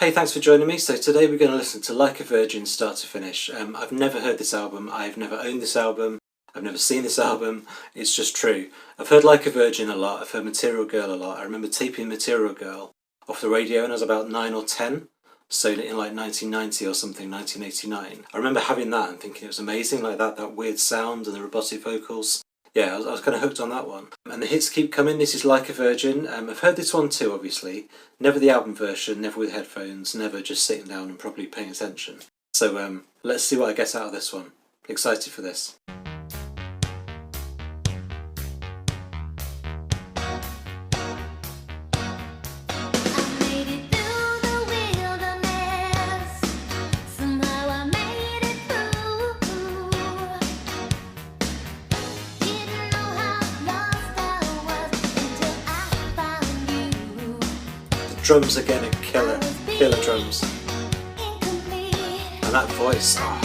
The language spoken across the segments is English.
Hey, thanks for joining me. So today we're going to listen to Like a Virgin start to finish. I've never heard this album, I've never owned this album, I've never seen this album, it's just true. I've heard Like a Virgin a lot, I've heard Material Girl a lot. I remember taping Material Girl off the radio when I was about 9 or 10, so in like 1990 or something, 1989. I remember having that and thinking it was amazing, like that weird sound and the robotic vocals. Yeah, I was kind of hooked on that one. And the hits keep coming. This is Like a Virgin. I've heard this one too, obviously. Never the album version, never with headphones, never just sitting down and properly paying attention. So let's see what I get out of this one. Excited for this. Drums again are killer drums. And that voice, oh.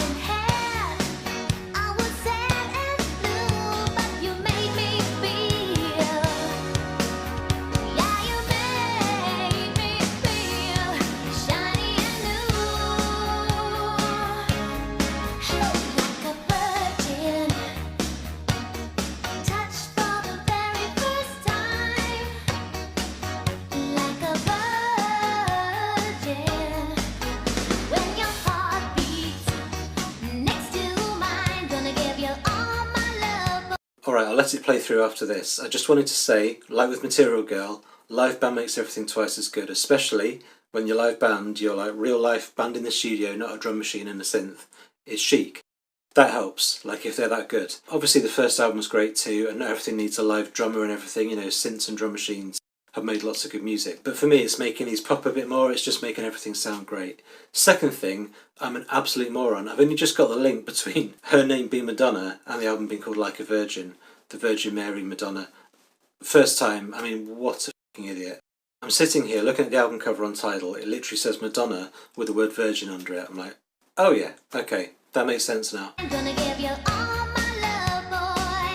Alright, I'll let it play through after this. I just wanted to say, like with Material Girl, live band makes everything twice as good, especially when your live band, your like real life band in the studio, not a drum machine and a synth, is chic. That helps, like if they're that good. Obviously the first album was great too, and not everything needs a live drummer and everything, you know, synths and drum machines have made lots of good music. But for me, it's making these pop a bit more, it's just making everything sound great. Second thing, I'm an absolute moron. I've only just got the link between her name being Madonna and the album being called Like a Virgin. The Virgin Mary Madonna. First time, I mean, what a fucking idiot. I'm sitting here looking at the album cover on Tidal, it literally says Madonna with the word Virgin under it. I'm like, oh yeah, okay, that makes sense now. I'm gonna give you all my love, boy.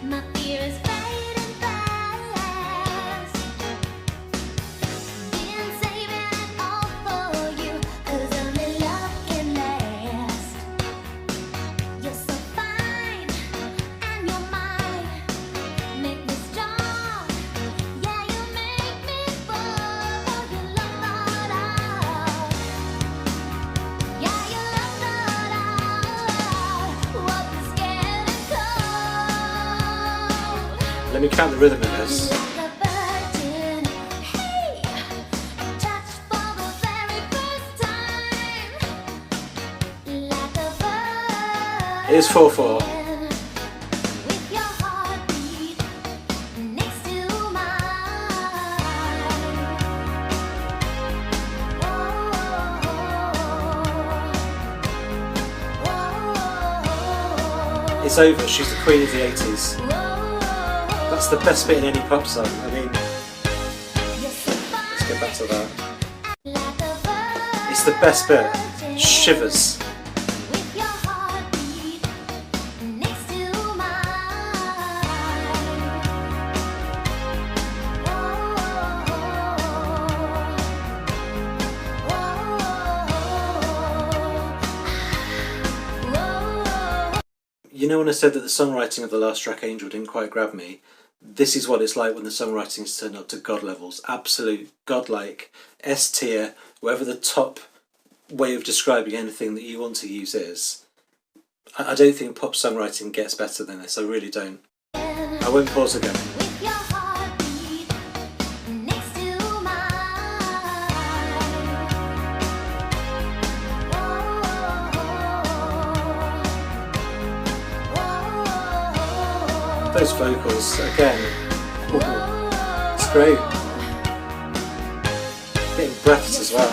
My fear is fading fast. Been saving all for you, 'cause only love can last. You're so fine, and you're mine. Make me strong, yeah, you make me fall for your love, yeah, your love, what was scared and cold. Let me count the rhythm in this. Like a virgin, hey, touch for the very first time. Like a virgin. It is 4/4. With your heartbeat next to mine. It's over, she's the queen of the 80s. That's the best bit in any pop song. I mean, let's get back to that. It's the best bit. Shivers. With your heartbeat next to mine. You know when I said that the songwriting of the last track, Angel, didn't quite grab me? This is what it's like when the songwriting is turned up to God levels. Absolute, godlike, S tier, whatever the top way of describing anything that you want to use is. I don't think pop songwriting gets better than this, I really don't. I won't pause again. With your heartbeat next to mine. Those vocals, again, it's great. Getting breaths as well.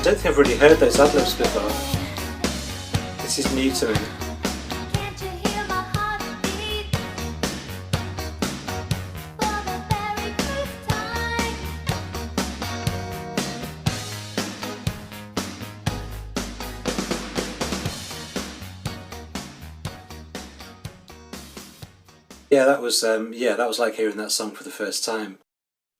don't think I've really heard those ad-libs before. This is new to me. Yeah, that was like hearing that song for the first time.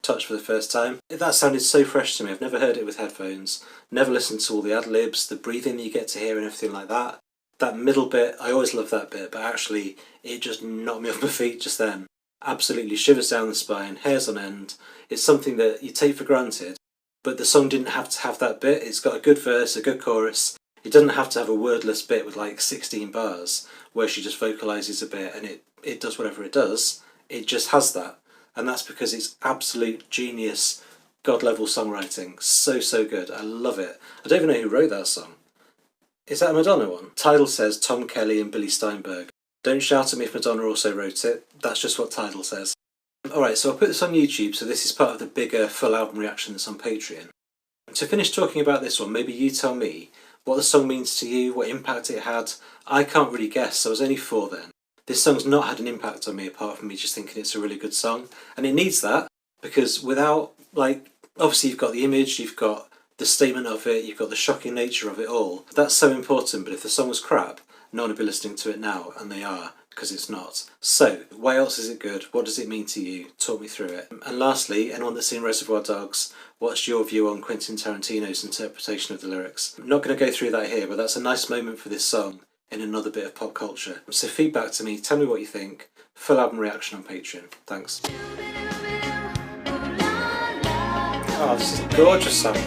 Touch for the first time. That sounded so fresh to me. I've never heard it with headphones. Never listened to all the ad-libs, the breathing that you get to hear and everything like that. That middle bit, I always love that bit, but actually it just knocked me off my feet just then. Absolutely shivers down the spine, hairs on end. It's something that you take for granted, but the song didn't have to have that bit. It's got a good verse, a good chorus. It doesn't have to have a wordless bit with like 16 bars where she just vocalises a bit and it does whatever it does. It just has that. And that's because it's absolute genius, God-level songwriting. So, so good. I love it. I don't even know who wrote that song. Is that a Madonna one? Tidal says Tom Kelly and Billy Steinberg. Don't shout at me if Madonna also wrote it. That's just what Tidal says. Alright, so I'll put this on YouTube, so this is part of the bigger full album reaction that's on Patreon. To finish talking about this one, maybe you tell me what the song means to you, what impact it had. I can't really guess, I was only 4 then. This song's not had an impact on me apart from me just thinking it's a really good song. And it needs that, because without, like, obviously you've got the image, you've got the statement of it, you've got the shocking nature of it all. That's so important, but if the song was crap, no one would be listening to it now, and they are, because it's not. So, why else is it good? What does it mean to you? Talk me through it. And lastly, anyone that's seen Reservoir Dogs, what's your view on Quentin Tarantino's interpretation of the lyrics? I'm not going to go through that here, but that's a nice moment for this song in another bit of pop culture. So feedback to me, tell me what you think. Full album reaction on Patreon. Thanks. Oh, this is a gorgeous song.